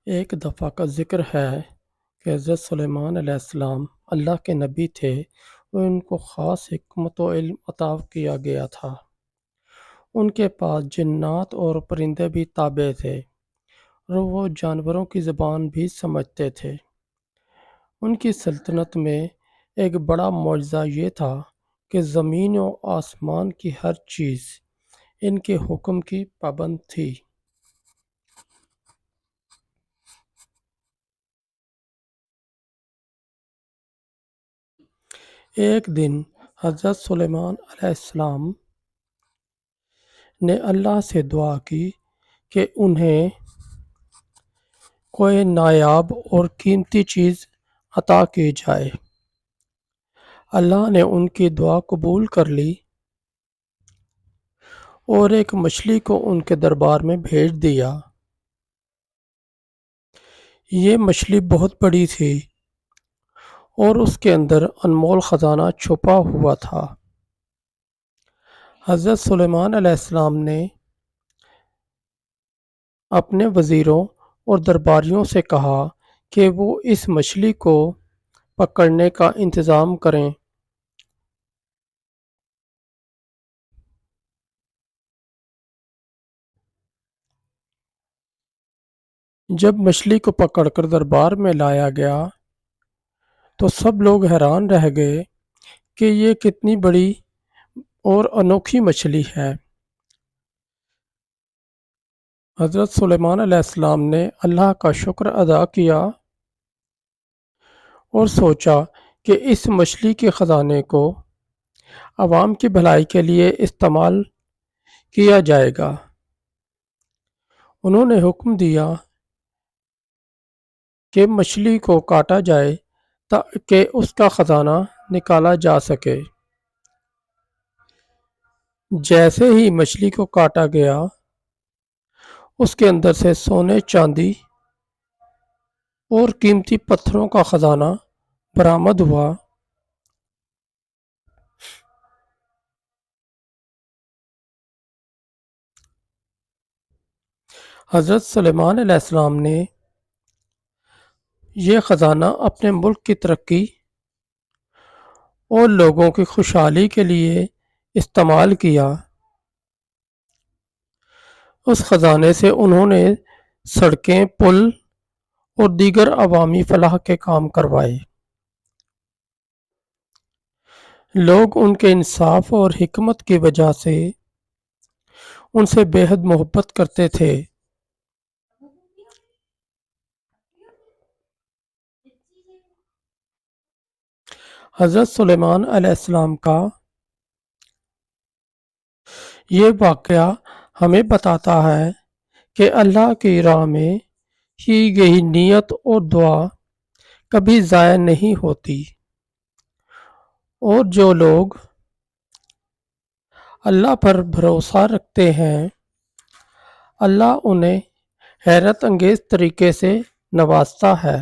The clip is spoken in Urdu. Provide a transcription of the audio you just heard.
ایک دفعہ کا ذکر ہے کہ حضرت سلیمان علیہ السلام اللہ کے نبی تھے اور ان کو خاص حکمت و علم عطا کیا گیا تھا۔ ان کے پاس جنات اور پرندے بھی تابع تھے اور وہ جانوروں کی زبان بھی سمجھتے تھے۔ ان کی سلطنت میں ایک بڑا معجزہ یہ تھا کہ زمین و آسمان کی ہر چیز ان کے حکم کی پابند تھی۔ ایک دن حضرت سلیمان علیہ السلام نے اللہ سے دعا کی کہ انہیں کوئی نایاب اور قیمتی چیز عطا کی جائے۔ اللہ نے ان کی دعا قبول کر لی اور ایک مچھلی کو ان کے دربار میں بھیج دیا۔ یہ مچھلی بہت بڑی تھی اور اس کے اندر انمول خزانہ چھپا ہوا تھا۔ حضرت سلیمان علیہ السلام نے اپنے وزیروں اور درباریوں سے کہا کہ وہ اس مچھلی کو پکڑنے کا انتظام کریں۔ جب مچھلی کو پکڑ کر دربار میں لایا گیا تو سب لوگ حیران رہ گئے کہ یہ کتنی بڑی اور انوکھی مچھلی ہے۔ حضرت سلیمان علیہ السلام نے اللہ کا شکر ادا کیا اور سوچا کہ اس مچھلی کے خزانے کو عوام کی بھلائی کے لیے استعمال کیا جائے گا۔ انہوں نے حکم دیا کہ مچھلی کو کاٹا جائے تاکہ اس کا خزانہ نکالا جا سکے۔ جیسے ہی مچھلی کو کاٹا گیا اس کے اندر سے سونے، چاندی اور قیمتی پتھروں کا خزانہ برآمد ہوا۔ حضرت سلیمان علیہ السلام نے یہ خزانہ اپنے ملک کی ترقی اور لوگوں کی خوشحالی کے لیے استعمال کیا۔ اس خزانے سے انہوں نے سڑکیں، پل اور دیگر عوامی فلاح کے کام کروائے۔ لوگ ان کے انصاف اور حکمت کی وجہ سے ان سے بے حد محبت کرتے تھے۔ حضرت سلیمان علیہ السلام کا یہ واقعہ ہمیں بتاتا ہے کہ اللہ کی راہ میں کی گئی نیت اور دعا کبھی ضائع نہیں ہوتی، اور جو لوگ اللہ پر بھروسہ رکھتے ہیں اللہ انہیں حیرت انگیز طریقے سے نوازتا ہے۔